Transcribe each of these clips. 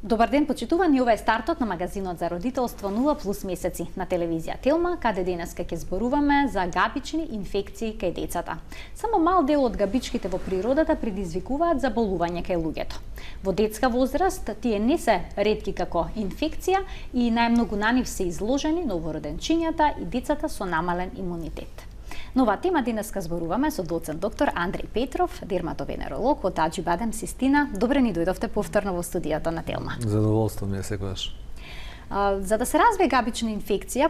Добар ден, почитувани, ова е стартот на магазинот за родителство 0 плюс месеци на телевизија Телма, каде денеска ќе зборуваме за габични инфекции кај децата. Само мал дел од габичките во природата предизвикуваат заболување кај луѓето. Во детска возраст тие не се ретки како инфекција и најмногу на нив се изложени новороденчињата и децата со намален имунитет. На оваа тема денеска зборуваме со доцент доктор Андреј Петров, дерматовенеролог од Аџибадем Систина. Добре ни дојдовте повторно во студијата на Телма. Задоволство ми е секогаш. За да се развие габична инфекција,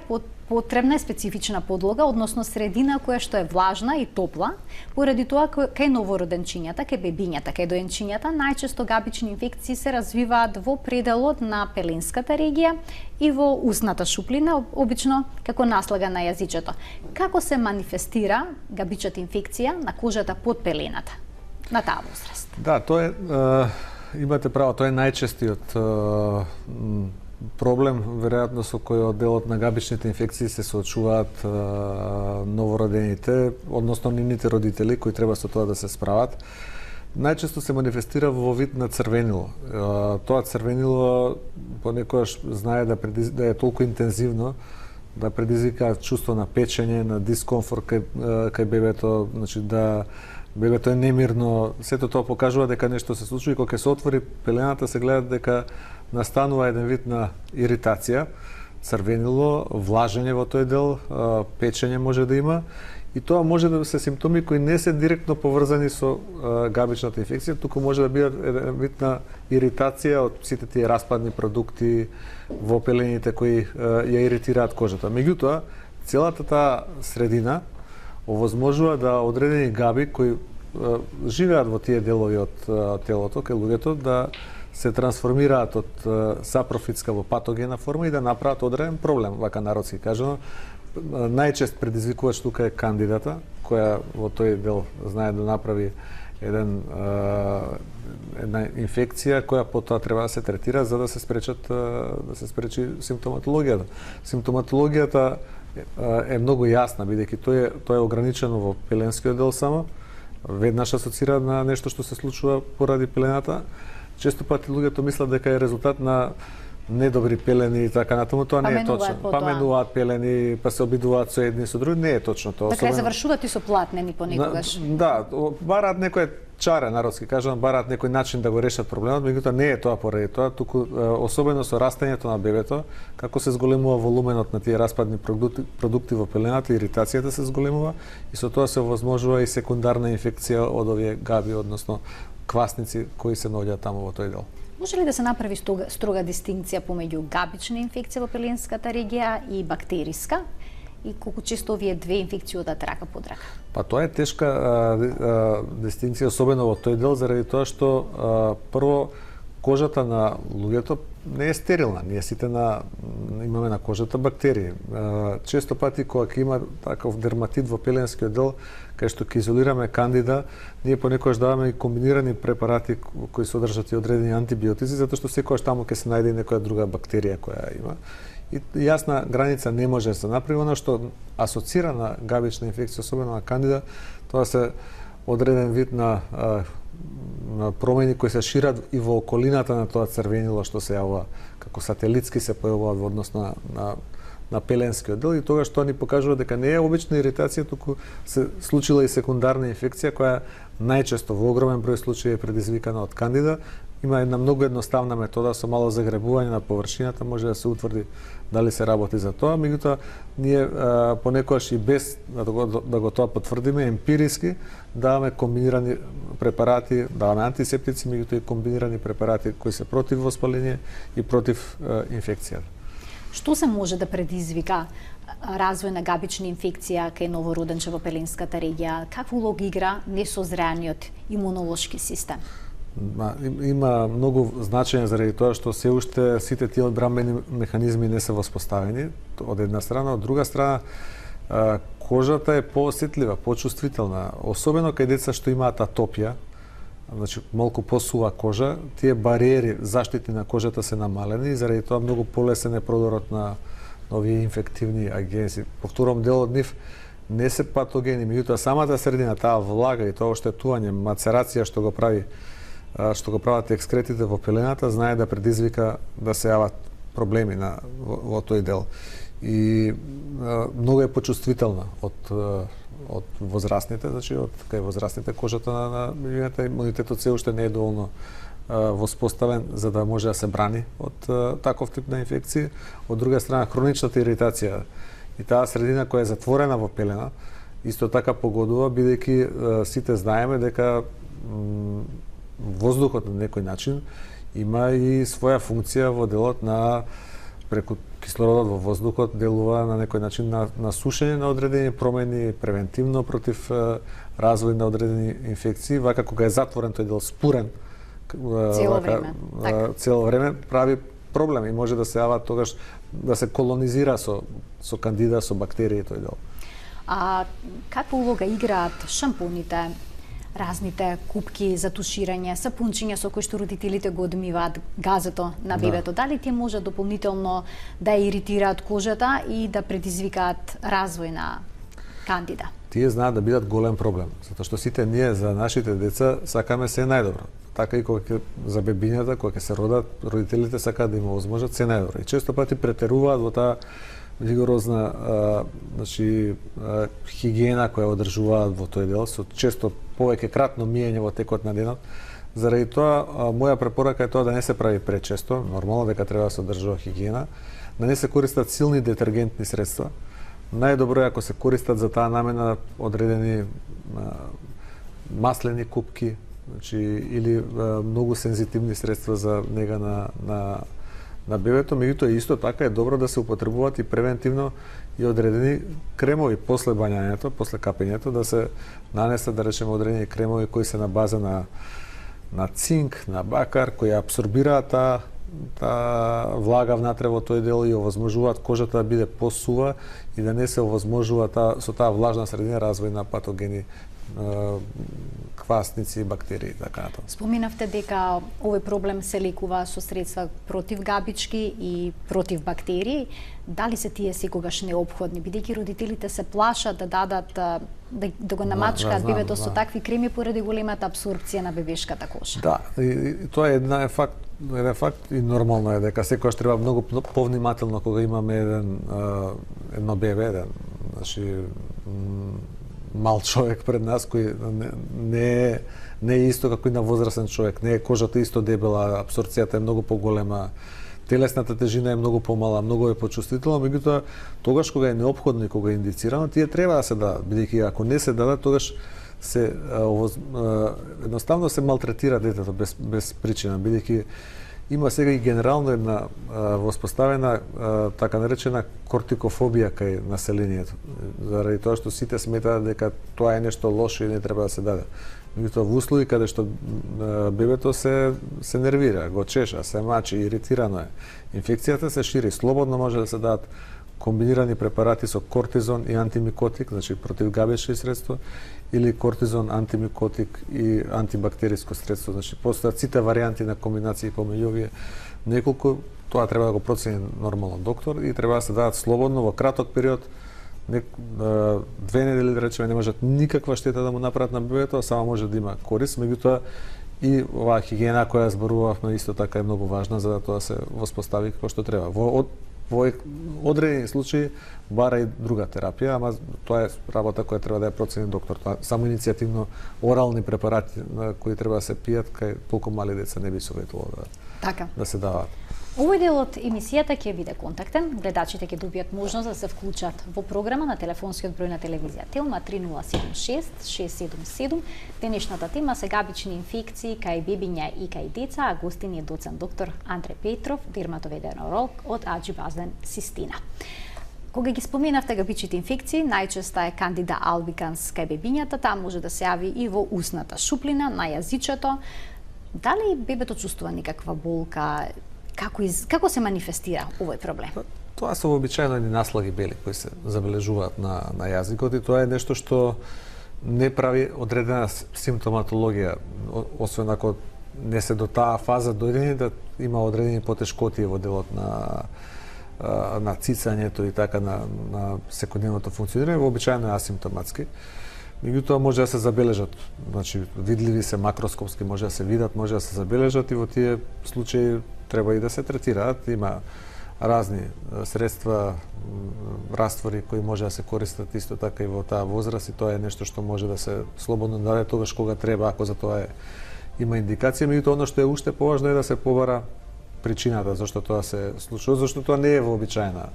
потребна е специфична подлога, односно средина која што е влажна и топла. Поради тоа, кај новороденчињата, кај бебињата, кај доенчињата, најчесто габични инфекции се развиваат во пределот на пеленската регија и во устната шуплина, обично како наслага на јазичето. Како се манифестира габичната инфекција на кожата под пелената на таа возраст? Да, тоа е, имате право, тоа е најчестиот проблем, веројатно со кој делот на габичните инфекции се соочуваат новородените, односно нивните родители кои треба со тоа да се справат. Најчесто се манифестира во вид на црвенило. Тоа црвенило понекогаш знае да е толку интензивно да предизвика чувство на печење, на дискомфорт кај бебето, значи да бебето е немирно. Сето тоа покажува дека нешто се случува и кога се отвори пелената се гледа дека настанува еден вид на иритација, црвенило, влажење во тој дел, печење може да има и тоа може да се симптоми кои не се директно поврзани со габичната инфекција, туку може да бидат еден вид на иритација од сите тие распадни продукти во пелените кои ја иритираат кожата. Меѓутоа, целата таа средина овозможува да одредени габи кои живеат во тие делови од телото кај луѓето да се трансформираат од сапрофитска во патогена форма и да направат одреден проблем, вака народски кажано. Најчест предизвикувач тука е кандидата, која во тој дел знае да направи една инфекција која потоа треба да се третира за да се спречи симптоматологијата. Симптоматологијата е многу јасна, бидејќи тоа е ограничено во пеленскиот дел само, веднаш асоцира на нешто што се случува поради пелената. Често пати луѓето мислат дека е резултат на недобри пелени и така натаму, тоа не е точно. Паменуваат пелени, па се обидуваат со едни со други, не е точно тоа. Така завршуваат и со платнени понекогаш. Да, бараат некој чаре, народски кажам, бараат некој начин да го решат проблемот, меѓутоа не е тоа поради тоа, туку особено со растењето на бебето, како се зголемува волуменот на тие распадни продукти во пелената, иритацијата се зголемува и со тоа се овозможува и секундарна инфекција од овие габи, односно квасници кои се наоѓаат таму во тој дел. Може ли да се направи строга дистинкција помеѓу габична инфекција во пеленската регија и бактериска? И колку често овие две инфекции одат рака под рака? Па тоа е тешка дистинкција, особено во тој дел, заради тоа што прво кожата на луѓето не е стерилна. Ние сите имаме на кожата бактерии. Често пати кога ќе има таков дерматит во пеленскиот дел, кај што ќе изолираме кандида, ние понекогаш даваме и комбинирани препарати кои содржат и одредени антибиотици, затоа што секогаш таму ќе се најде некоја друга бактерија која има. И јасна граница не може да се направи. Она што асоцира на габична инфекција, особено на кандида, тоа се одреден вид на промени кои се шират и во околината на тоа црвенило што се јавува како сателитски се појавуваат во однос на пеленскиот дел и тогаш тоа ни покажува дека не е обична иритација, туку се случила и секундарна инфекција која најчесто во огромен број случаи е предизвикана од кандида. Има една многу едноставна метода со мало загребување на површината може да се утврди дали се работи за тоа, меѓутоа ние понекогаш и без да го тоа потврдиме емпириски даваме комбинирани препарати, даваме антисептици, меѓутоа и комбинирани препарати кои се против воспаление и против инфекција. Што се може да предизвика развој на габична инфекција кај новороденче во пеленската регија? Каква улога игра несозреаниот имунолошки систем? Има многу значење заради тоа што се уште сите тие одбранбени механизми не се воспоставени од една страна, од друга страна кожата е поосетлива, почувствителна, особено кај деца што имаат атопија, значи малку посува кожа, тие бариери заштити на кожата се намалени и заради тоа многу полесен е продорот на овие инфективни агенси. Повторам, дел од нив не се патогени, меѓутоа самата средина, таа влага и тоа оштетување, мацерација што го прави што го прават екскретите во пелената, знае да предизвика да се јават проблеми во тој дел. И многу е почувствителна од возрастните, значи од кај возрастните кожата на бебињата, имунитетот се уште не е доволно воспоставен за да може да се брани од таков тип на инфекции. Од друга страна, хроничната иритација и таа средина која е затворена во пелена, исто така погодува, бидејќи сите знаеме дека воздухот на некој начин има и своја функција во делот на преку кислородот во воздухот делува на некој начин на сушење на одредени промени, превентивно против развој на одредени инфекции, вака кога е затворен тој дел, спурен цело време прави проблем и може да се јава тогаш да се колонизира со кандида, со бактерии тој дел. А каква улога играат шампуните, разните купки за туширање, сапунчиња со кои што родителите го одмиваат газето на бебето? Дали тие може дополнително да иритираат кожата и да предизвикаат развој на кандида? Тие знаат да бидат голем проблем, затоа што сите ние за нашите деца сакаме се најдобро. Така и кога за бебињата, кога ќе се родат, родителите сакаат да им овозможат се најдобро. И често пати претеруваат во таа ригорозна хигиена која одржуваат во тој дел, со често повеќе кратно миење во текот на денот. Заради тоа, моја препорака е тоа да не се прави пречесто, нормално дека треба да се одржува хигиена, да не се користат силни детергентни средства. Најдобро е ако се користат за таа намена одредени маслени купки, значи или многу сензитивни средства за нега на бебето, меѓутоа исто така е добро да се употребуваат и превентивно и одредени кремови после бањањето, после капењето, да се нанесат, да речеме, одредени кремови кои се на база на цинк, на бакар, кои абсорбираат таа влага внатре во тој дел и овозможуваат кожата да биде посува и да не се овозможува со таа влажна средина развој на патогени, квасници, бактерии, така натаму. Споминавте дека овој проблем се лекува со средства против габички и против бактерии. Дали се тие секогаш неопходни, бидејќи родителите се плашат да дадат да го намачкаат бебето со такви креми поради големата абсорбција на бебешката коша? Да, и тоа е еден факт и нормално е дека секогаш треба многу повнимателно кога имаме едно бебе, мал човек пред нас кој не е исто како и на возрастен човек, не е кожата исто дебела, абсорбцијата е многу поголема, телесната тежина е многу помала, многу е почувствителна, меѓутоа тогаш кога е неопходно и кога е индицирано, тие треба да се дадат, бидејќи ако не се дадат, тогаш се едноставно се малтретира детето без причина, бидејќи има сега и генерално една воспоставена така наречена кортикофобија кај населението, заради тоа што сите сметаат дека тоа е нешто лошо и не треба да се даде. Меѓутоа во услови каде што бебето се нервира, го чеша, се мачи, иритирано е, инфекцијата се шири, слободно може да се дадат комбинирани препарати со кортизон и антимикотик, значи против габешки средство, или кортизон, антимикотик и антибактериско средство. Значи постојат сите варијанти на комбинации помеѓу овие неколку, тоа треба да го процени нормално доктор и треба да се дадат слободно во краток период, 2 недели да речеме не можат никаква штета да му направат на бебето, а само може да има корист, меѓутоа и оваа хигиена која зборувавме исто така е многу важна за да тоа се воспостави како што треба. Во одредени случаи бара и друга терапија, ама тоа е работа која треба да ја процени доктор. Тоа само иницијативно орални препарати кои треба да се пијат кај толку мали деца не би советувал да се даваат. Овој дел од емисијата ќе биде контактен. Гледачите ќе добијат можност да се вклучат во програма на телефонскиот број на телевизија Телма 3076 677. Денешната тема се габични инфекции кај бебиња и кај деца, а гостин е доцент доктор Андре Петров, дерматовенеролог од Аџи Базден Систина. Кога ги споменавте габичните инфекции, најчеста е Кандида албиканс кај бебињата, таа може да се јави и во усната шуплина, на јазичето. Дали бебето чувствува никаква болка? Како се манифестира овој проблем? Тоа се вообичаено наслаги бели кои се забележуваат на јазикот и тоа е нешто што не прави одредена симптоматологија, освен ако не се до таа фаза дојдени да има одредени потешкоти во делот на цицањето и така на секојдневното функционирање, вообичаено е асимптоматски. Меѓутоа може да се забележат, значи видливи се макроскопски, може да се видат, може да се забележат и во тие случаи треба и да се третираат. Има разни средства, раствори кои може да се користат исто така и во таа возраст и тоа е нешто што може да се слободно даде тогаш кога треба, ако за тоа има индикација. Меѓутоа, оно што е уште поважно е да се побара причината зашто тоа се случува, зашто тоа не е вообичаена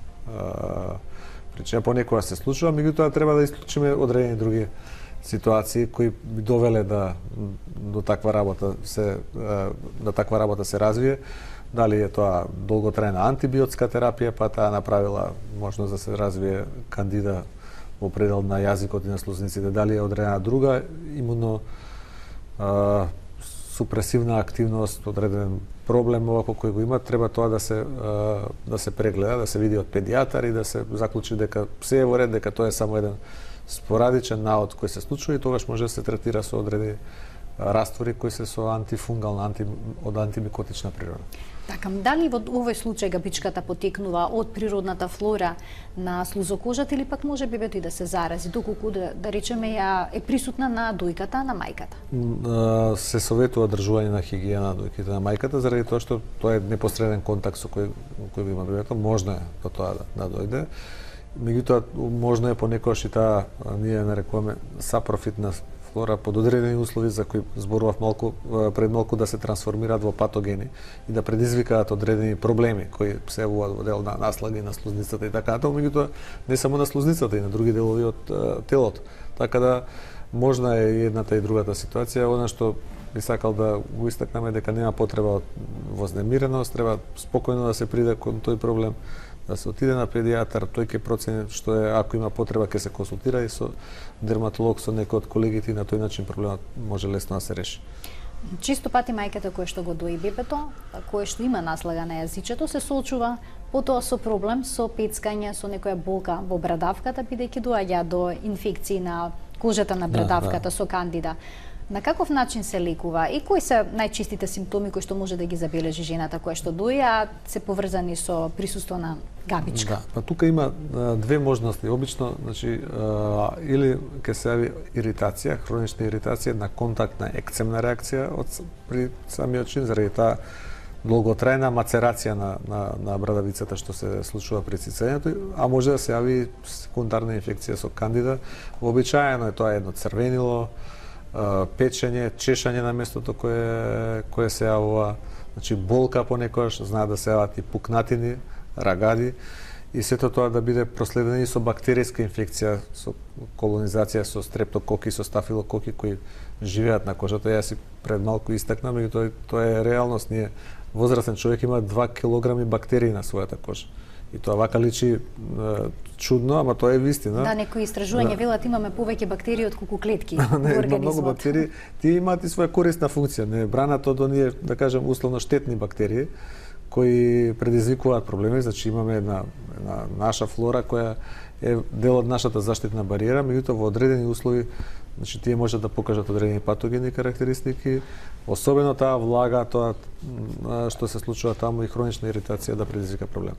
причина, понекогаш се случува, меѓутоа треба да исклучиме одредени други ситуации кои би довеле до таква работа се развие. Дали е тоа долготрајна антибиотска терапија, па таа направила можност да се развие кандида во предел на јазикот и на слузниците, дали е одредена друга имуно супресивна активност, одреден проблем овако кој го има, треба тоа да се прегледа, да се види од педијатар и да се заклучи дека се е во ред, дека тоа е само еден спорадичен наод кој се случува и тогаш може да се третира со одредени раствори кои се со антифунгална, од антимикотична природа. Така, дали во овој случај габичката потекнува од природната флора на слузокожата или пак може бебето и да се зарази, доколку да речеме ја е присутна на дојката на мајката? Се советува држување на хигиена на дојките на мајката заради тоа што тоа е непосреден контакт со кој го има бебето, можно е до тоа да дојде. Меѓутоа можно е понекогаш и таа ние нарекуваме сапрофитна флора под одредени услови за кои зборував пред малку да се трансформираат во патогени и да предизвикаат одредени проблеми кои се јавуваат во дел на наслаги на слузницата и така натаму, меѓутоа не само на слузницата и на други делови од телото. Така да можна е и едната и другата ситуација. Она што би сакал да го истакнеме дека нема потреба од вознемиреност, треба спокојно да се приде кон тој проблем, да се отиде на педијатар, тој ќе процени што е, ако има потреба ќе се консултира и со дерматолог, со некој од колегите и на тој начин проблемот може лесно да се реши. Чисто пати мајката која што го дои бебето, која што има наслага на јазичето, се соочува потоа со проблем со пецкање, со некоја болка во брадавката, бидејќи доаѓа до инфекции на кожата на брадавката со кандида. На каков начин се лекува и кои се најчистите симптоми кои што може да ги забележи жената која што дои, а се поврзани со присуство на габичка? Да, па тука има две можности. Обично, значи, или ќе се јави иритација, хронична иритација на контактна екцемна реакција при самиот чин, заради таа долготрајна мацерација на брадавицата што се случува при цицењето, а може да се јави секундарна инфекција со кандида. Вообичаено е тоа едно црвенило, печење, чешање на местото кое се јавува, значи болка понекогаш, знаат да се јават и пукнатини, рагади и сето тоа да биде проследено и со бактеријска инфекција, со колонизација со стрептококи, со стафилококи кои живеат на кожата. Јас си пред малку истакнам, и тоа е реалност. Ние возрастен човек има 2 килограми бактерии на својата кожа. И тоа вака личи чудно, ама тоа е вистина. Да, некои истражувања велат имаме повеќе бактерии отколку клетки во организмот. Има многу бактерии, тие имаат и своја корисна функција, не бранат од оние, да кажем, условно штетни бактерии кои предизвикуваат проблеми, значи имаме една наша флора која е дел од нашата заштитна бариера, меѓутоа во одредени услови, значи тие можат да покажат одредени патогени карактеристики, особено таа влага, тоа што се случува таму и хронична иритација да предизвика проблем.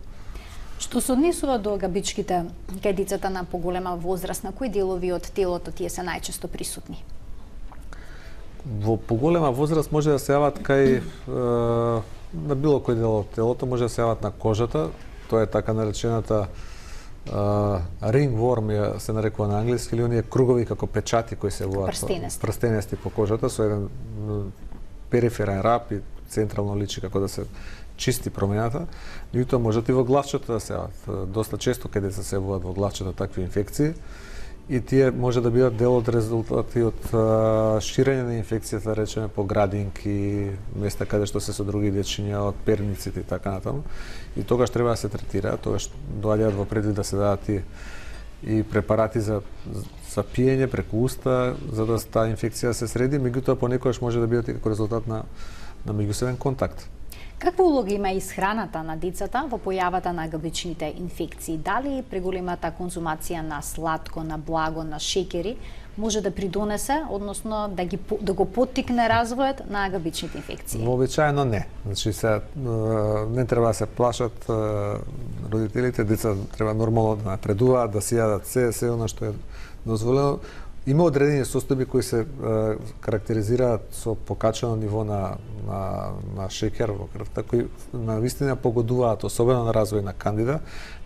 Што се однесува до габичките кај децата на поголема возраст, на кои делови од телото тие се најчесто присутни? Во поголема возраст може да се јават кај на било кој дел од телото, може да се јават на кожата, тоа е така наречената ringworm се нарекува на англиски, или оние кругови како печати кои се јавуваат прстенести по кожата со еден периферен рап и централно личи како да се чисти промената, меѓутоа можат и во главчето да се јават. Доста често каде се јавуваат во главчето такви инфекции и тие може да бидат дел од резултати од ширење на инфекцијата, речеме по градинки, места каде што се со други дечиња, од перниците и така натаму. И тогаш треба да се третираат, тогаш доаѓаат во предвид да се дадат и препарати за пиење преку уста, за да таа инфекција се среди, меѓутоа понекогаш може да бидат и како резултат на меѓусебен контакт. Каква улога има исхраната на децата во појавата на габичните инфекции? Дали преголемата конзумација на сладко, на благо, на шеќери може да придонесе, односно да го поттикне развојот на габичните инфекции? Вообичаено не. Значи не треба да се плашат родителите, деца треба нормално да напредуваат, да си јадат се она што е дозволено. Има одредени состојби кои се карактеризираат со покачено ниво на шеќер во крвта, кои на вистина погодуваат особено на развој на кандида,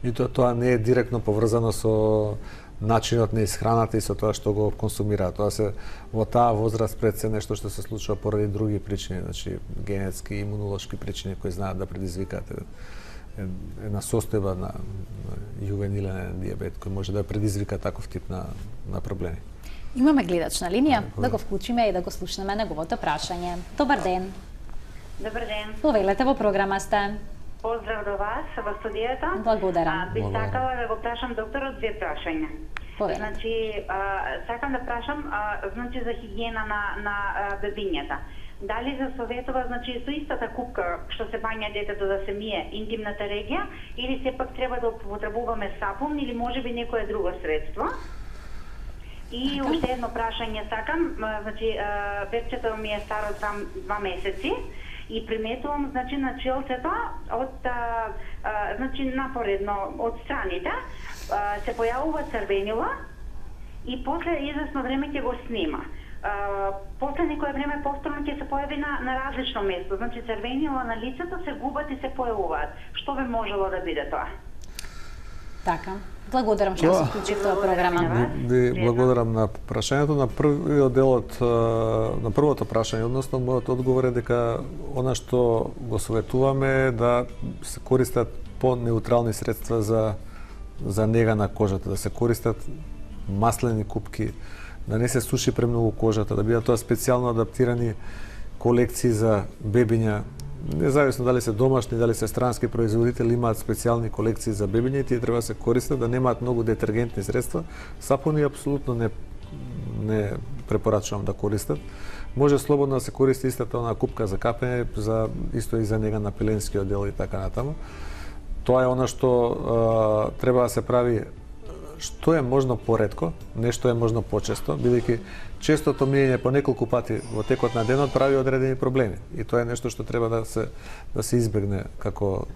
меѓутоа тоа не е директно поврзано со начинот на исхраната и со тоа што го консумираат. Тоа се во таа возраст пред се нешто што се случува поради други причини, значи генетски и имунолошки причини кои знаат да предизвикаат една состојба на јувенилен диабет кој може да предизвика таков тип на проблеми. Имаме гледач на линија, да го вклучиме и да го слушнеме неговото прашање. Добар ден. Добар ден. Повелете, во програма сте. Поздрав до вас во студијата. Благодарам. Би сакала да го прашам докторот две прашања. Повелете. Значи, сакам да прашам значи за хигиена на бебињата. Дали за советува, значи, со истата купка што се бања детето да се мие интимната регија, или сепак треба да употребуваме сапун или можеби некое друго средство? И уште едно прашање сакам, значи, бебчето ми е старо 2 месеци и приметувам, значи, на челцето од значи напоредно од страните се појавува црвенило и после известно време ќе го снима. После некое време повторно ќе се појави на различно место, значи црвенило на лицето се губат и се појавуваат. Што би можело да биде тоа? Така. Благодарам што се вклучивте во програма. Ви благодарам на прашањето. На првиот дел на првото прашање, односно мојот одговор е дека она што го советуваме е да се користат по-неутрални средства за нега на кожата, да се користат маслени купки, да не се суши премногу кожата, да бидат тоа специјално адаптирани колекции за бебиња. Независно дали се домашни, дали се странски производители, имаат специјални колекции за бебиња и тие треба да се користат, да немаат многу детергентни средства. Сапуни апсолутно не препорачувам да користат. Може слободно да се користи истата онаа купка за капење, исто и за нега на пеленскиот дел и така натаму. Тоа е она што треба да се прави што е можно поретко, нешто е можно почесто, бидејќи честото миење по неколку пати во текот на денот прави одредени проблеми. И тоа е нешто што треба да се избегне како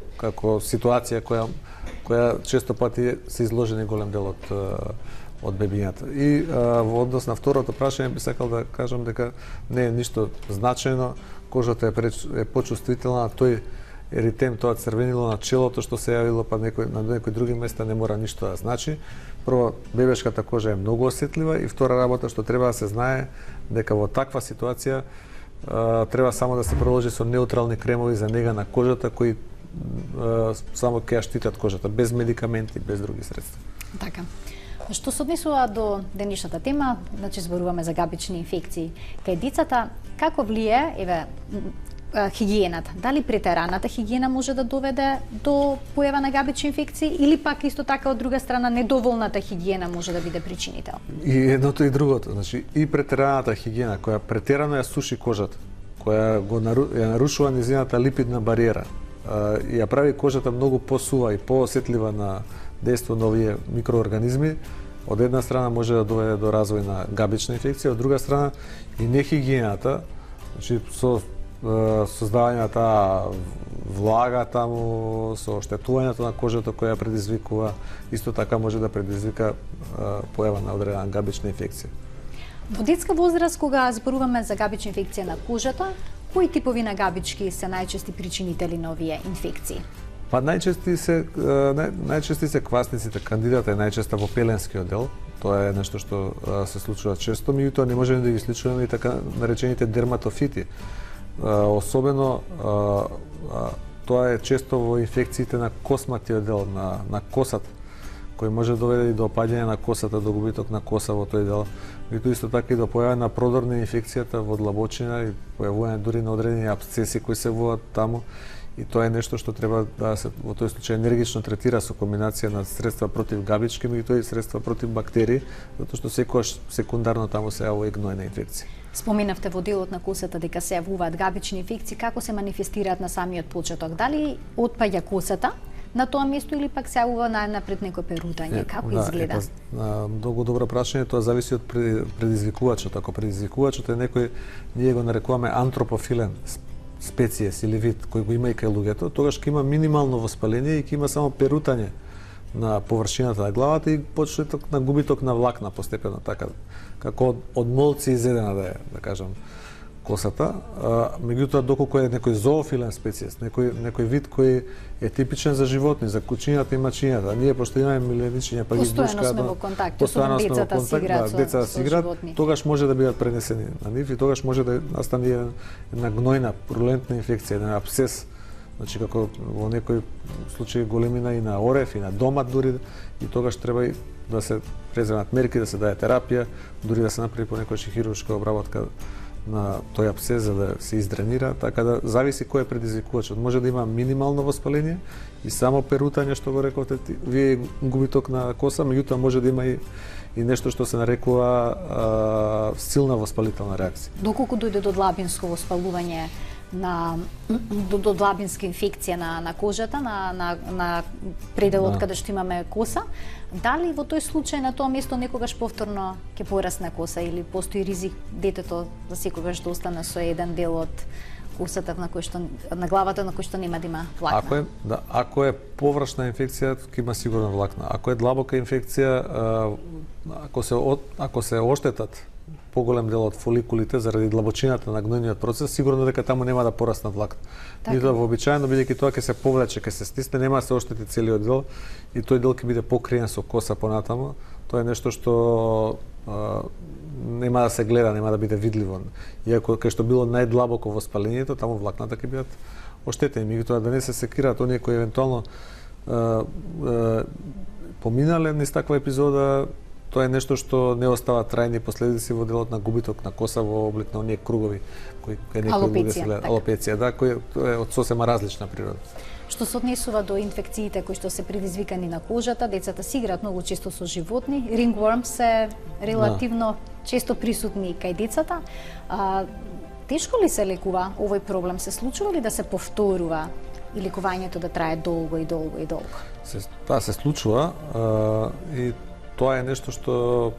ситуација која често пати се изложени голем дел од бебињата. И во однос на второто прашање би сакал да кажам дека не е ништо значајно, кожата е почувствителна, тој еритем, тоа црвенило на челото што се јавило па на некои други места не мора ништо да значи. Прво, бебешката кожа е многу осетлива и втора работа што треба да се знае дека во таква ситуација треба само да се продолжи со неутрални кремови за нега на кожата кои само ќе ја штитат кожата, без медикаменти, без други средства. Така. Што се однесува до денешната тема, значи зборуваме за габични инфекции кај децата, како влие хигиената? Дали претераната хигиена може да доведе до појава на габични инфекции или пак исто така од друга страна недоволната хигиена може да биде причинител? И едното и другото, значи и претераната хигиена која претерано ја суши кожата, која ја нарушува незината липидна бариера и ја прави кожата многу посува и поосетлива на дејство на овие микроорганизми, од една страна може да доведе до развој на габична инфекција, од друга страна и нехигиената, значи со создавање на таа влага таму, со оштетувањето на кожата која предизвикува, исто така може да предизвика појава на одредена габична инфекција. Во детска возраст, кога зборуваме за габична инфекција на кожата, кои типови на габички се најчести причинители на овие инфекции? Па најчести се квасниците, кандидата е најчеста во пеленскиот дел. Тоа е нешто што се случува често, меѓутоа не можеме да ги исклучуваме и така наречените дерматофити. Особено тоа е често во инфекциите на косматиот дел, на косата, кој може да доведе и до опаѓање на косата, до губиток на коса во тој дел. И исто така и до појава на продор на инфекцијата во длабочина и појавување дури на одредени абсцеси кои се водат таму. И тоа е нешто што треба да се во тој случај енергично третира со комбинација на средства против габички, меѓутоа и средства против бактерии, затоа што секогаш секундарно таму се јавува и гнојна инфекција. Споминавте во делот на косата дека се јавуваат габични инфекции, како се манифестираат на самиот почеток? Дали отпаѓа косата на тоа место или пак се јавува најнапред некој перутање? Како изгледа? Многу добро прашање, тоа зависи од предизвикувачот. Ако предизвикувачот е некој, ние го нарекуваме антропофилен специес или вид кој го има и кај луѓето, тогаш ќе има минимално воспаление и ќе има само перутање на површината на главата и почне на губиток на влакна постепено, така како од молци изедена да кажам косата. Меѓутоа, доколку е некој зоофилен специјес, некој вид кој е типичен за животни, за кучињата и мачињата, ние пошто имаме милионичиња, па ги постојано сме во контакт, особено децата си играат со животни. Тогаш може да бидат пренесени на нив и тогаш може да настане една гнојна, пурулентна инфекција, еден абсцес. Значи, како во некој случај големина и на орев, и на домат дури, и тогаш треба и да се преземат мерки, да се даде терапија, дури да се направи по некоја хируршка обработка на тој абсцес за да се издренира, така да зависи кој е предизвикувачот. Може да има минимално воспаление и само перутање, што го рековте вие, губиток на коса, меѓутоа може да има и нешто што се нарекува силна воспалителна реакција. Доколку дојде до длабинско воспалување, до длабинска инфекција на кожата, на пределот каде што имаме коса, дали во тој случај на тоа место некогаш повторно ќе порасне коса или постои ризик детето за секогаш да остане со еден дел од косата на главата на кој што нема да има влакна? Ако е површна инфекција, ќе има сигурно влакна. Ако е длабока инфекција, ако се оштетат поголем дел од фоликулите заради длабочината на гнојниот процес, сигурно дека таму нема да пораснат влакна. И да вообичаено, бидејќи тоа ќе се повлече, ќе се стисне, нема да се оштети целиот дел и тој дел ќе биде покриен со коса понатаму. Тоа е нешто што нема да се гледа, нема да биде видливо. Иако кај што било најдлабоко воспалението, таму влакната ќе бидат оштетени. Меѓутоа да не се секираат оние кои евентуално поминале низ таква епизода, тоа е нешто што не остава трајни последици во делот на губиток на коса во облик на оние кругови кои некои луѓе се гледаат. Алопеција, да, кој е од сосема различна природа. Што се однесува до инфекциите кои што се предизвикани на кожата, децата си играат многу често со животни. Ringworm се релативно често присутни кај децата. Тешко ли се лекува овој проблем? Се случува ли да се повторува и лекувањето да трае долго и долго и долго? Тоа се случува и тоа е нешто што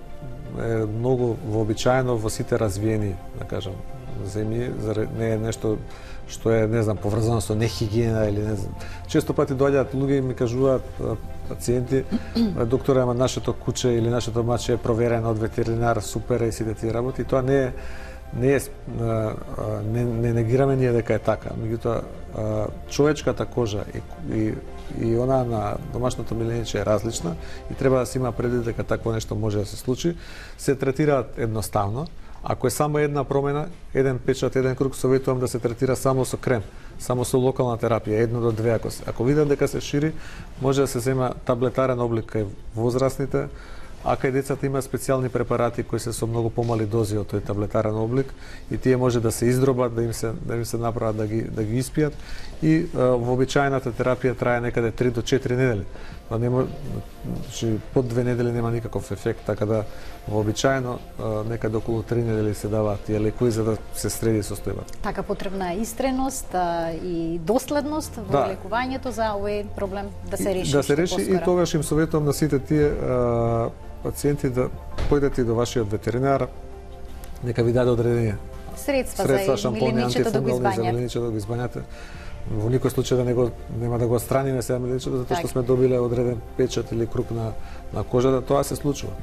е многу вообичаено во сите развиени, да кажам, земји, не е нешто што е, не знам, поврзано со нехигиена или не знам. Често пати доаѓаат луѓе и ми кажуваат пациенти, докторе, ама нашето куче или нашето маче е проверено од ветеринар, супер е и сите тие работи. Тоа не негираме ние дека е така. Меѓутоа, човечката кожа и она на домашното миленије е различна и треба да се има предвид дека такво нешто може да се случи. Се третираат едноставно. Ако е само една промена, еден печат, еден круг, советувам да се третира само со крем, само со локална терапија, 1 до 2. Ако видам дека се шири, може да се зема таблетарен облик кај возрастните, а кај децата има специјални препарати кои се со многу помали дози од тој таблетарен облик и тие може да се издробат, да им се направат да ги испијат и вообичаената терапија трае некаде 3 до 4 недели. Па нема, значи под 2 недели нема никаков ефект, така да вообичаено некаде околу 3 недели се даваат тие лекови за да се среди состојбата. Така потребна е истреност и доследност во лекувањето за овој проблем да се реши. Да се реши и тогаш им советувам на сите тие пациенти да појдете до вашиот ветеринар, нека ви даде одредени средства за миленијчето да го избањате. Во никој случај нема да го отстраниме сега миленијчето, затоа што сме добиле одреден печат или круг на кожата, тоа се случува.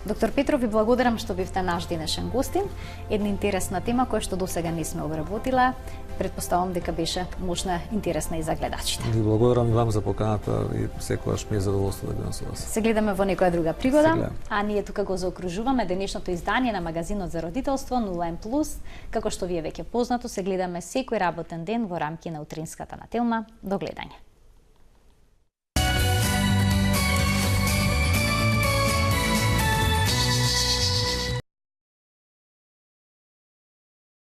Доктор Петров, ви благодарам што бевте наш денешен гостин. Една интересна тема која што досега не сме обработила. Предпоставам дека беше можна интересна и за гледачите. Ви благодарам и вам за поканата и секогаш ми е задоволство да бидам со вас. Се гледаме во некоја друга пригода, а ние тука го заокружуваме денешното издание на магазинот за родителство 0N+. Како што ви е веќе познато, се гледаме секој работен ден во рамки на утринската на Телма. До гледање.